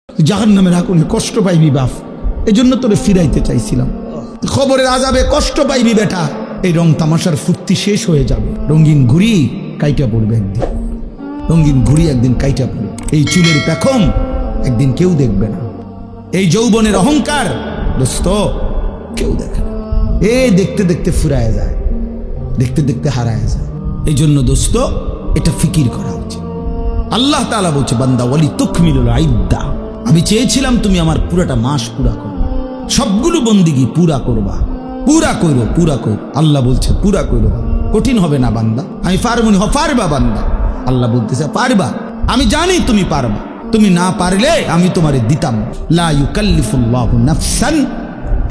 জাহান্নামের আগুনে কষ্ট পাইবি বাপ, এই জন্য তোরে ফিরাইতে চাইছিলাম। খবরের আযাবে কষ্ট পাইবি বেটা, এই রং তামাশার ফুর্তি শেষ হয়ে যাবে। রঙিন ঘুড়ি কাইটা পড়বে একদিন, রঙিন ঘুড়ি একদিন কাইটা পড়বে। এই চুলের পেখম একদিন কেউ দেখবে না, এই যৌবনের অহংকার দোস্ত কেউ দেখে না। এ দেখতে দেখতে ফুরায় যায়, দেখতে দেখতে হারায় যায়। এই জন্য দোস্ত এটা ফিকির করা উচিত। আল্লাহ তাআলা বলছে বান্দা ওয়ালি তুকমিলুল ইদ্দা, আমি চেয়েছিলাম তুমি আমার পুরাটা মাস পুরা করো, সবগুলো বন্দিগি পুরা করবা, পুরা করো পুরা করো। আল্লাহ বলছে পুরা করো, কঠিন হবে না বান্দা, আমি পারবো না। পারবা বান্দা, আল্লাহ বলতেছে পারবা, আমি জানি তুমি পারবা, তুমি না পারলে আমি তোমারে দিতাম। লা ইউকাল্লিফুল্লাহু নাফসান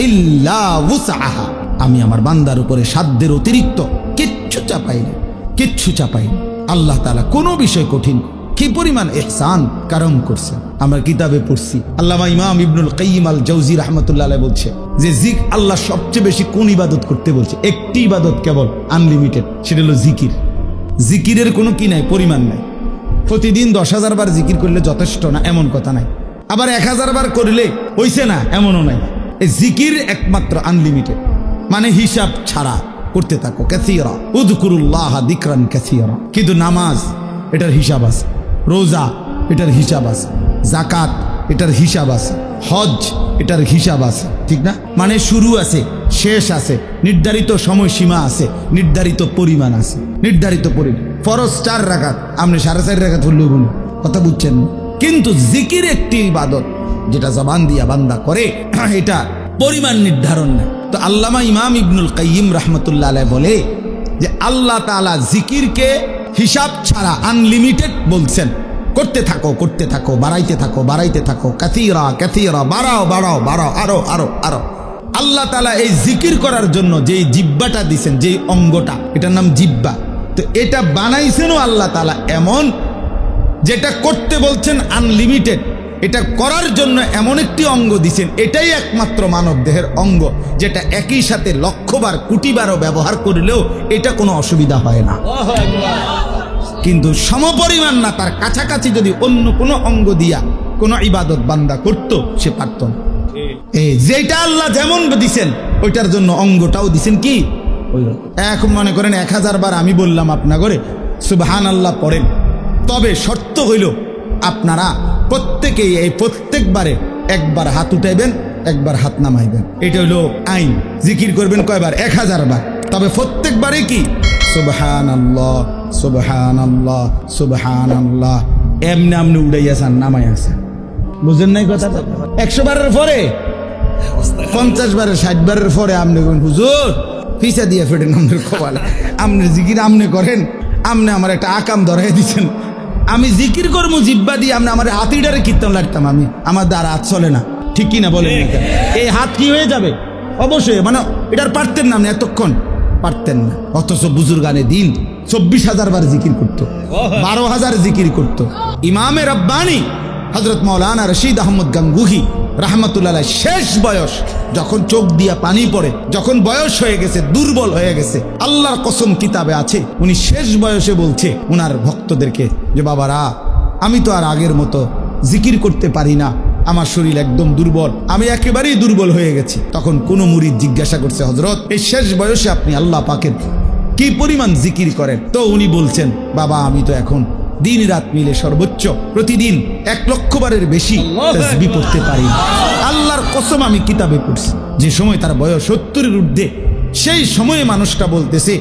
ইল্লা উসআহা, আমি আমার বান্দার উপরে সাধ্যের অতিরিক্ত কিচ্ছু চাপাই না, কিচ্ছু চাপাই না। আল্লাহ তাআলা কোনো বিষয় কঠিন, কি পরিমাণ ইহসান কারম করছেন। আমরা কিতাবে পড়ছি, আল্লামা ইমাম ইবনুল কাইয়িম আল জাওজি রাহমাতুল্লাহ আলাইহি বলছে যে আল্লাহ সবচেয়ে বেশি কোন ইবাদত করতে বলছে? একটি ইবাদত কেবল আনলিমিটেড, সেটা হলো জিকির। জিকিরের কোনো কি নাই, পরিমাণ নাই। প্রতিদিন 10,000 বার জিকির করলে যথেষ্ট না এমন কথা নাই, আবার 1000 বার করলে হইছে না এমনও নাই। এই জিকির একমাত্র আনলিমিটেড, মানে হিসাব ছাড়া করতে থাকো। কাসীরা উযকুরুল্লাহ যিকরান কাসীরা, কিন্তু নামাজ এটার হিসাব আছে, রোজা এটার হিসাব আছে, যাকাত এটার হিসাব আছে, হজ এটার হিসাব আছে, ঠিক না? মানে শুরু আছে, শেষ আছে, নির্ধারিত সময়সীমা আছে, নির্ধারিত পরিমাণ আছে, নির্ধারিত পরিমাণ। ফরজ 4 রাকাত, আপনি 4.5 রাকাত হলেও গুণ, কথা বুঝছেন? কিন্তু জিকির একটি ইবাদত যেটা জবান দিয়া বান্দা করে, এটা পরিমাণ নির্ধারণ না। তো আল্লামা ইমাম ইবনুল কাইয়িম রাহমাতুল্লাহ আলাইহি বলে যে আল্লাহ তাআলা জিকিরকে হিসাব ছাড়া আনলিমিটেড বলছেন, করতে থাকো করতে থাকো, বাড়াইতে থাকো বাড়াইতে থাকো, কাসীরা কাসীরা, বাড়াও বাড়াও বাড়াও, আরো আরো আরো। আল্লাহ তাআলা এই জিকির করার জন্য যেই জিহ্বাটা দিছেন, যেই অঙ্গটা, এটার নাম জিহ্বা। তো এটা বানাইছেনও আল্লাহ তাআলা এমন, যেটা করতে বলছেন আনলিমিটেড, এটা করার জন্য এমন একটি অঙ্গ দিছেন, এটাই একমাত্র মানব দেহের অঙ্গ যেটা একই সাথে লক্ষবার কোটিবারও ব্যবহার করলেও এটা কোনো অসুবিধা হয় না। কিন্তু সমপরিমাণ না, তার কাছাকাছি যদি অন্য কোনো অঙ্গ দিয়া কোনো ইবাদত বান্দা করত, সে পারত না। যেটা আল্লাহ যেমন দিছেন ওইটার জন্য অঙ্গটাও দিছেন কি এখন মনে করেন 1000 বার আমি বললাম আপনা করে সুবহানাল্লাহ পড়েন, তবে শর্ত হইল আপনারা প্রত্যেকেই এই প্রত্যেকবারে একবার হাত উঠাইবেন, একবার হাত নামাইবেন। এটা হইল আইন। জিকির করবেন কয়বার? 1000 বার, তবে প্রত্যেকবারে কি সুবহানাল্লাহ সুবহানাল্লাহ সুবহানাল্লাহ, এমনি আমনি উড়াইয়াছেন নামাই আছেন, বুঝেন নাই কথাটা? 100 বারের পরে 50 বারের 60 বারের পরে আপনি হুজুর পিছা দিয়ে ফেটেন আমাদের কপালে, আপনি জিকির আমনে করেন, আপনি আমার একটা আকাম ধরাই দিচ্ছেন, আমি জিকির করবো জিব্বা দিয়ে, আপনি আমার হাতিটারে কীর্তন লাগতাম, আমি আমার দ্বারা হাত চলে না, ঠিক কিনা বলেন? এই হাত কি হয়ে যাবে? অবশ্যই, মানে এটার পারতেন না, আপনি এতক্ষণ পারতেন না। অথচ বুজুর্গানে দিন 24,000 বার জিকির করতো, 12,000 জিকির করতো। ইমামে রব্বানি হযরত মাওলানা রশিদ আহমদ গাঙ্গুহি রাহমাতুল্লাহ আলাইহি শেষ বয়স, যখন চোখ দিয়া পানি পড়ে, যখন বয়স হয়ে গেছে, দুর্বল হয়ে গেছে, আল্লাহর কসম কিতাবে আছে, উনি শেষ বয়সে বলছে উনার ভক্তদেরকে যে বাবারা, আমি তো আর আগের মতো জিকির করতে পারি না, আমার শরীর একদম দুর্বল, আমি একেবারেই দুর্বল হয়ে গেছি। তখন কোন মুরিদ জিজ্ঞাসা করছে, হযরত এই শেষ বয়সে আপনি আল্লাহ পাকের কি পরিমাণ জিকির করেন? তো উনি বলছেন, বাবা আমি তো এখন দিন রাত মিলে সর্বোচ্চ প্রতিদিন 1 লক্ষ বারের বেশি তাসবিহ পড়তে পারি। আল্লাহর কসম আমি কিতাবে পড়ছি, যে সময় তার বয়স 70-এর ঊর্ধ্বে, সেই সময়ে মানুষটা বলতেছে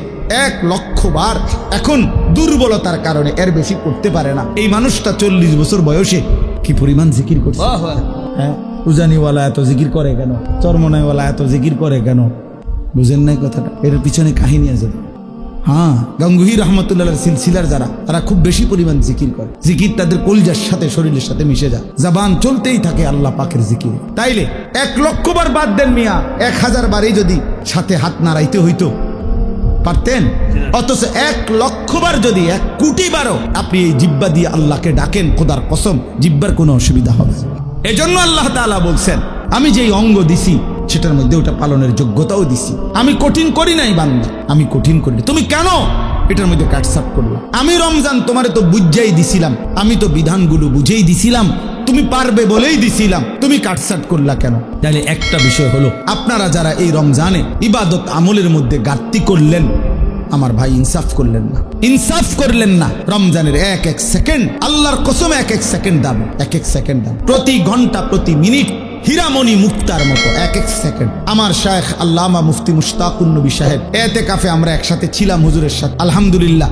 1 লক্ষ বার, এখন দুর্বলতার কারণে এর বেশি করতে পারে না। এই মানুষটা 40 বছর বয়সে কি পরিমাণ জিকির করছে। হ্যাঁ, উজানিওয়ালা এত জিকির করে কেন? চরমনাইওয়ালা এত জিকির করে কেন? বুঝেন নাই কথাটা? এর পিছনে কাহিনী আছে। হ্যাঁ, গাঙ্গুহি রাহমাতুল্লাহ সিলসিলার যারা, তারা খুব বেশি পরিমাণ জিকির করে। জিকির তাদের কলজার সাথে, শরীরের সাথে মিশে যায়, জবান চলতেই থাকে আল্লাহ পাকের জিকির। তাইলে 1 লক্ষ বার বাদ দেন মিয়া, 1000 বারই যদি সাথে হাত নাড়াইতে হইতো পারতেন? অথচ 1 লক্ষ বার যদি 1 কোটি বারও আপনি এই জিব্বা দিয়ে আল্লাহকে ডাকেন, খোদার কসম জিব্বার কোনো অসুবিধা হবে। এজন্য আল্লাহ তাআলা বলছেন, আমি যেই অঙ্গ দিছি সেটার মধ্যে ওটা পালনের যোগ্যতাও দিছি। আমি কঠিন করি নাই বান্দা, আমি কঠিন করি, তুমি কেন এটার মধ্যে কাটসাপ করলো? আমি রমজান তোমারে তো বুঝাই দিছিলাম, আমি তো বিধানগুলো বুঝেই দিছিলাম, তুমি তুমি পারবে বলেই দিছিলাম, তুমি কাটসাট করলা কেন? তাহলে একটা বিষয় হলো, আপনারা যারা এই রমজানে ইবাদত আমলের মধ্যে ঘাটতি করলেন, আমার ভাই ইনসাফ করলেন না, ইনসাফ করলেন না। রমজানের এক এক সেকেন্ড, আল্লাহর কসম এক এক সেকেন্ড দাম, এক এক সেকেন্ড দাম, প্রতি ঘন্টা প্রতি মিনিট হীরামণি মুক্তার মতো এক এক সেকেন্ড। আমার শায়েখ আল্লামা মুফতি মুশতাকুন নবী সাহেব এতেকাফে আমরা একসাথে ছিলাম হুজুরের সাথে, আলহামদুলিল্লাহ।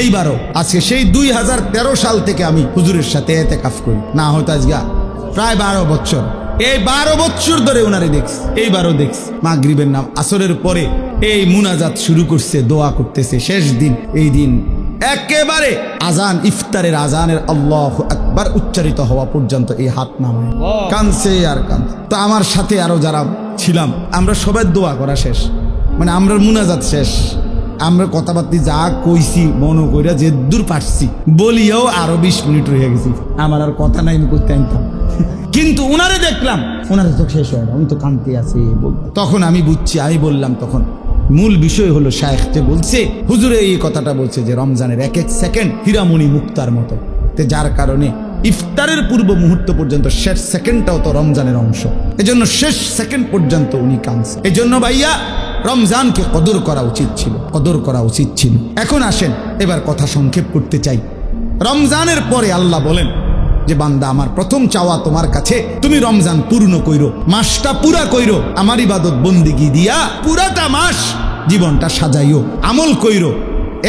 এইবারও আজকে সেই 2013 সাল থেকে আমি হুজুরের সাথে এতেকাফ করি, না হয়তো আজকে প্রায় 12 বছর। এই 12 বছর ধরে ওনারে দেখছি, এইবারও দেখছি মাগরিবের নাম আসরের পরে এই মুনাজাত শুরু করছে, দোয়া করতেছে। শেষ দিন, এই দিন একেবারে আজান, ইফতারের আজানের আল্লাহু আকবার উচ্চারিত হওয়া পর্যন্ত এই হাত নামায় কানছে আর কানছে। তো আমার সাথে আরো যারা ছিলাম, আমরা সবাই দোয়া করা শেষ, মানে আমরা মুনাজাত শেষ, আমরা কথাবার্তা যা কইছি মনে কইরা যে দূর পারছি বলিয়াও আরো 20 মিনিট রয়ে গেছি, আমার আর কথা নাই, আমি করতে আনতাম। কিন্তু উনারে দেখলাম, উনারে তো শেষ হয় না, উনি তো কানতে আছে। তখন আমি বুঝছি, আমি বললাম তখন মূল বিষয় হলো শায়েখ যে বলছে, হুজুরে এই কথাটা বলছে যে রমজানের এক এক সেকেন্ড হীরামণি মুক্তার মতো, যার কারণে ইফতারের পূর্ব মুহূর্ত পর্যন্ত শেষ সেকেন্ডটাও তো রমজানের অংশ, এজন্য শেষ সেকেন্ড পর্যন্ত উনি কাঁদছে। এজন্য ভাইয়া রমজানকে কদর করা উচিত ছিল, কদর করা উচিত ছিল। এখন আসেন এবার কথা সংক্ষেপ করতে চাই। রমজানের পরে আল্লাহ বলেন যে বান্দা, আমার প্রথম চাওয়া তোমার কাছে, তুমি রমজান পূর্ণ কইরো, মাসটা পুরা কইরো, আমার ইবাদত বন্দিগি দিয়া পুরাটা মাস জীবনটা সাজাইও, আমল কইরো।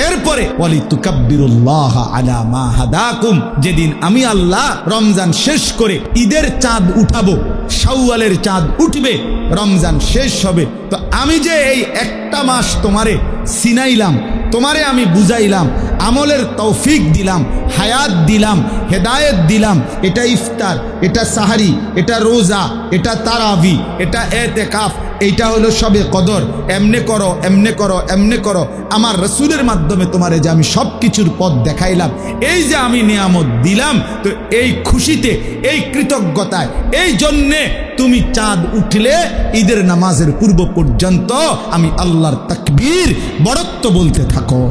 এরপরে ওয়ালিতুকাব্বিরুল্লাহ আলা মা হাদাকুম, যেদিন আমি আল্লাহ রমজান শেষ করে ঈদের চাঁদ উঠাবো, শাওয়ালের চাঁদ উঠবে, রমজান শেষ হবে, তো আমি যে এই একটা মাস তোমারে সিনাইলাম, তোমারে আমি বুঝাইলাম, আমলের তৌফিক দিলাম, হায়াত দিলাম, হেদায়েত দিলাম, এটা ইফতার, এটা সাহারি, এটা রোজা, এটা তারাবি, এটা এতেকাফ, এইটা হলো সবে কদর, এমনে করো, এমনে করো, এমনে করো। আমার রসুলের মাধ্যমে তোমারে যে আমি সব কিছুর পথ দেখাইলাম, এই যে আমি নিয়ামত দিলাম, তো এই খুশিতে, এই কৃতজ্ঞতায়, এই জন্যে তুমি চাঁদ উঠলে ঈদের নামাজের পূর্ব পর্যন্ত আমি আল্লাহর তাকবীর বড়ত্ব বলতে থাকো,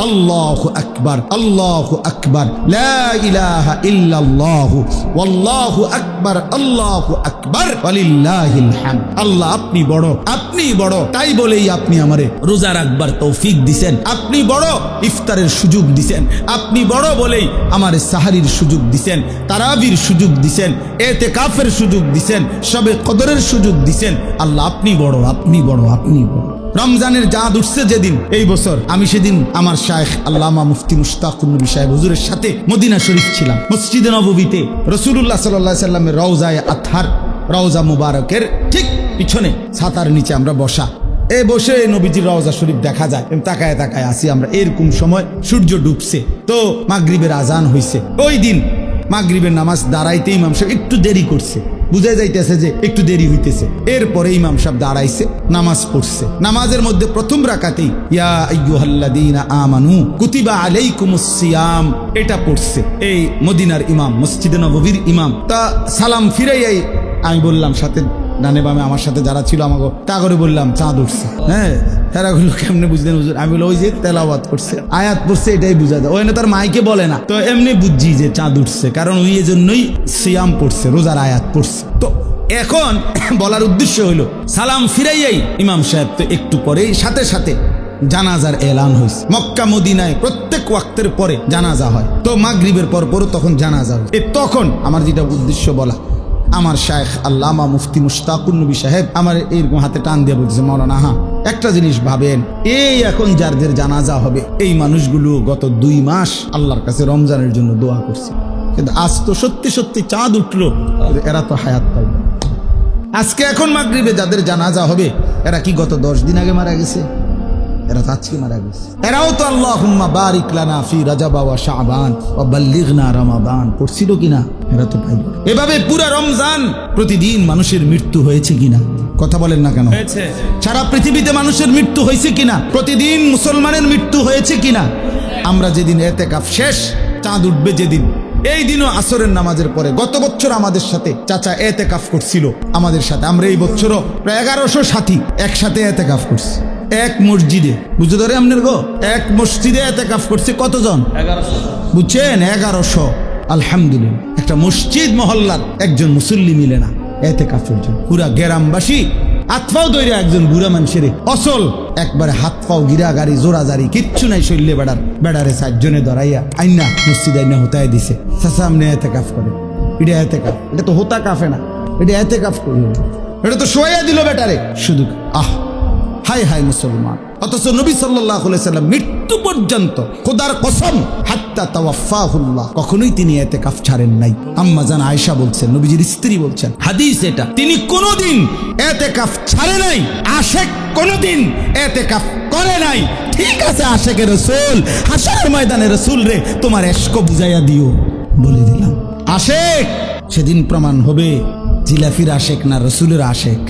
আল্লাহু আকবার, আল্লাহু আকবার, লা ইলাহা ইল্লাল্লাহু ওয়াল্লাহু আকবার, আল্লাহু আকবার ওয়ালিল্লাহিল হামদ। আল্লাহ আপনি বড়, আপনি বড়, তাই বলেই আপনি আমারে রোজা রাখবার তৌফিক দিছেন, আপনি বড় ইফতারের সুযোগ দিছেন, আপনি বড় বলেই আমারে সাহারির সুযোগ দিছেন, তারাবির সুযোগ দিছেন, এতেকাফের সুযোগ দিছেন, সবে কদরের সুযোগ দিছেন। আল্লাহ আপনি বড়, আপনি বড়, আপনি বড়। রমজানের চাঁদ উঠছে যেদিন, এই বছর আমি সেদিন আমার শায়েখ আল্লামা মুফতি মুশতাকুন নবী সাহেব হুজুরের সাথে মদিনা শরীফ ছিলাম, মসজিদে নববীতে রাসূলুল্লাহ সাল্লাল্লাহু আলাইহি সাল্লামের রওজায়ে আতহার, রওজা মুবারকের ঠিক পিছনে ছাতার নিচে আমরা বসা, এ বসে নবীজির রওজা শরীফ দেখা যায়, তাকায় তাকায় আসি আমরা। এরকম সময় সূর্য ডুবছে, তো মাগরিবের আজান হইছে। ওই দিন মাগরিবের নামাজ দাঁড়াইতে ইমাম সাহেব একটু দেরি করছে, বুঝা যাইতেছে যে একটু দেরি হইতেছে। এরপরে ইমাম সাহেব দাঁড়াইছে, নামাজ পড়ছে। নামাজের মধ্যে প্রথম রাকাতেই ইয়া আইয়ুহাল্লাযীনা আমানু কুতিবা আলাইকুমুস সিয়াম এটা পড়ছে এই মদিনার ইমাম, মসজিদে নববীর ইমাম। তা সালাম ফিরাইয়াই আমি বললাম, সাথে ডানে বামে আমার সাথে যারা ছিল আমাকে তা করে বললাম চাঁদ উঠছে। হ্যাঁ, হেরা গুলো কেমনে বুঝলেন হুজুর? আমি বললাম ওই যে তেলাওয়াত করছে, আয়াত পড়ছে, এটাই বুঝা যায়। ওই না তার মাইকে বলে না, তো এমনি বুঝছি যে চাঁদ উঠছে, কারণ ওই জন্যই সিয়াম পড়ছে, রোজার আয়াত পড়ছে। তো এখন বলার উদ্দেশ্য হইল, সালাম ফিরাইয়াই ইমাম সাহেব তো একটু পরেই সাথে সাথে জানাজার এলান হয়েছে। মক্কা মদিনায় প্রত্যেক ওয়াক্তের পরে জানাজা হয়, তো মাগরিবের পর পরও তখন জানাজা হয়। তখন আমার যেটা উদ্দেশ্য বলা, আমার শায়েখ আল্লামা মুফতি মুশতাকুন নবী সাহেব আমার এরকম হাতে টান দিয়ে বলছে, মাওলানা হ্যাঁ একটা জিনিস ভাবেন, এই এখন যাদের জানাজা হবে এই মানুষগুলো গত 2 মাস আল্লাহর কাছে রমজানের জন্য দোয়া করছে, কিন্তু আজ তো সত্যি সত্যি চাঁদ উঠলো, এরা তো হায়াত পাইবে। আজকে এখন মাগরিবে যাদের জানাজা হবে, এরা কি গত 10 দিন আগে মারা গেছে? এরা তো আজকে মারা গেছে। এরাও তো আল্লাহুম্মা বারিক লানা ফি রাজাবা ওয়া শাবান ওয়া বাল্লিগনা রমাদান পড়ছিল কিনা? এরা তো পাইল। এভাবে পুরা রমজান প্রতিদিন মানুষের মৃত্যু হয়েছে কিনা? কথা বলেন না কেন? হয়েছে। সারা পৃথিবীতে মানুষের মৃত্যু হয়েছে কিনা? প্রতিদিন মুসলমানের মৃত্যু হয়েছে কিনা? আমরা যেদিন এতেকাফ শেষ, চাঁদ উঠবে যেদিন, এই দিনও আসরের নামাজের পরে গত বছর আমাদের সাথে চাচা এতেকাফ করছিল আমাদের সাথে। আমরা এই বছরও প্রায় 1100 সাথী একসাথে এতেকাফ করছি এক মসজিদে। বুঝতে ধরে আপনার গো, এক মসজিদে এতেকাফ করছে কতজন? 1100। বুঝছেন? 1100 আলহামদুলিল্লাহ একটা মসজিদ মহল্লার একজন মুসল্লি মিলে না এতেকাফের জন্য। পুরা গ্রামবাসী হাতপাও দইরা একজন বুড়া মানুষের অসল একবারে হাত পাও গিরা গাড়ি জোড়া জারি কিচ্ছু নাই শৈল্যে বেড়ারে 4 জনে ধরাইয়া আইনা মসজিদ আইনা হোতায় দিছে। চাচা আপনি এতেকাফ করে, এটা এতেকাফ, এটা তো হোতা কাফে না, এটা এতেকাফ করি, এটা তো শোয়া দিল বেটারে শুধু। আহ হাই হাই মুসলমান। অথচ নবী সাল্লাল্লাহু আলাইহি সাল্লাম মৃত্যু পর্যন্ত খোদার কসম হাত্তা তাওয়াফাহুল্লাহ কখনোই তিনি ইতিকাফ ছাড়েন নাই। আম্মা জান আয়েশা বলছেন, নবীজির স্ত্রী বলছেন, হাদিস এটা, তিনি কোনোদিন ইতিকাফ ছাড়ে নাই। আশিক কোনোদিন ইতিকাফ করে নাই। ঠিক আছে আশিকের রাসূল, হাশরের ময়দানে রাসূল রে তোমার ইশক বুঝাইয়া দিও, বলে দিলাম আশিক। সেদিন প্রমাণ হবে জিলাফির আশিক না রাসূলের আশিক।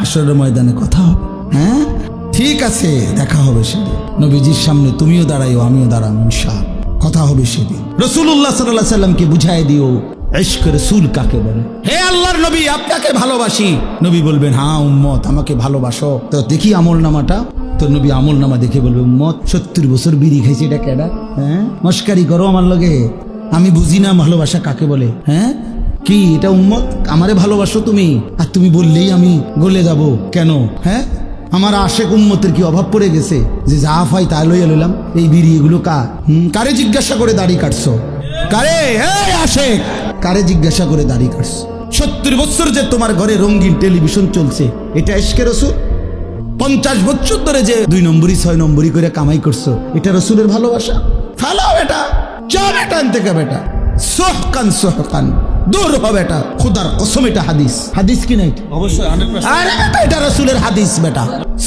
হাশরের ময়দানে কথা হবে। হ্যাঁ ঠিক আছে, দেখা হবে সেদিন। নবীজির সামনে তুমিও দাঁড়াইও, আমিও দাঁড়াবো, ইনশাআল্লাহ কথা হবে সেদিন। রাসূলুল্লাহ সাল্লাল্লাহু আলাইহি সাল্লামকে বুঝাই দিও ইশক রাসূল কাকে বলে। হে আল্লাহর নবী, আপনাকে ভালোবাসি। নবী বলবেন, হ্যাঁ উম্মত আমাকে ভালোবাসো। তো দেখি আমলনামাটা। তো নবী আমলনামা দেখে বলবে, উম্মত 70 বছর বিড়ি খাইছে, এটা কেডা? হ্যাঁ মস্কারি করো আমার লগে? আমি বুঝি না ভালোবাসা কাকে বলে। হ্যাঁ কি এটা উম্মত? আমারে ভালোবাসো তুমি, আর তুমি বললেই আমি গলে যাব কেন? হ্যাঁ আমার আশেক উম্মতের কি অভাব পড়ে গেছে যে যা ফাই তাই লইয়া লইলাম? এই বিড়ি এগুলো কারে জিজ্ঞাসা করে দাড়ি কাটছো? কারে? এই আশেক কারে জিজ্ঞাসা করে দাড়ি কাটছো? 70 বছর যে তোমার ঘরে রঙিন টেলিভিশন চলছে, এটা ইশকে রাসূল? 50 বছর ধরে যে 2 নম্বরই 6 নম্বরই করে কামাই করছো, এটা রাসূলের ভালোবাসা? ফালাও এটা, যা বেটা আনতে কে বেটা, সোহকান সোহকান দূর হবে এটা। খোদার কসম এটা হাদিস। হাদিস কি নাই? অবশ্যই 100%। আরে বেটা এটা রাসূলের হাদিস বেটা।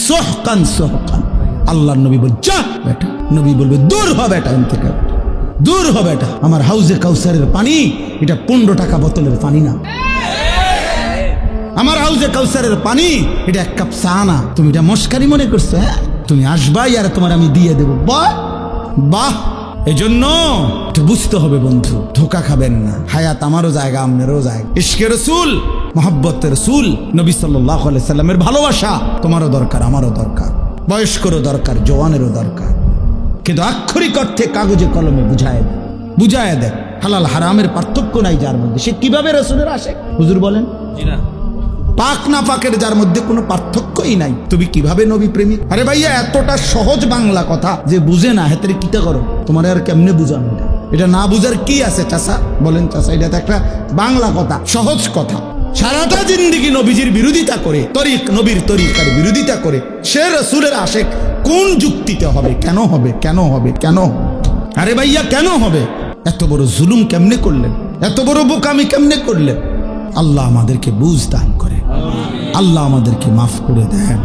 সোহকান সোহকান আল্লাহর নবী বল, যা বেটা। নবী বলবে দূর হবে এটা আনতে কে, দূর হবে এটা। আমার হাউজে কাউসারের পানি এটা 15 টাকা বোতলের পানি না। আমার হাউজে কাউসারের পানি এটা 1 কাপ চা না। তুমি এটা মস্কারি মনে করছো? হ্যাঁ তুমি আসবাই আর তোমার আমি দিয়ে দেবো। বাহ বাহ। এজন্য একটু বুঝতে হবে বন্ধু, ধোকা খাবেন না। হায়াত আমারও জায়গা, আপনারও জায়গা। ইশকে রাসূল, মুহাব্বতের রাসূল, নবী সাল্লাল্লাহু আলাইহি সাল্লামের ভালোবাসা তোমারও দরকার, আমারও দরকার, বয়স্করও দরকার, জওয়ানেরও দরকার। কিন্তু আক্ষরিক অর্থে কাগজে কলমে বুঝায় দেয় হালাল হারামের পার্থক্য নাই যার মধ্যে, সে কিভাবে রাসূলের আশিক? হুজুর বলেন পাক না পাকের যার মধ্যে কোনো পার্থক্যই নাই, তুমি কিভাবে নবী প্রেমিক? আরে ভাইয়া এতটা সহজ বাংলা কথা যে বুঝে না হেতরে কিতা করো? তোমার আর কেমনে বুঝানো? এটা না বুঝার কি আছে চাচা? বলেন চাচা, এটা তো একটা বাংলা কথা, সহজ কথা। সারাটা জিন্দেগি নবীজির বিরোধিতা করে, নবীর তরিকার বিরোধিতা করে সে রাসূলের আশিক কোন যুক্তিতে হবে? কেন হবে? কেন হবে? কেন? আরে ভাইয়া কেন হবে? এত বড় জুলুম কেমনে করলেন? এত বড় বোকামি কেমনে করলেন? আল্লাহ আমাদেরকে বুঝ দান করে, আল্লাহ আমাদেরকে মাফ করে দেন।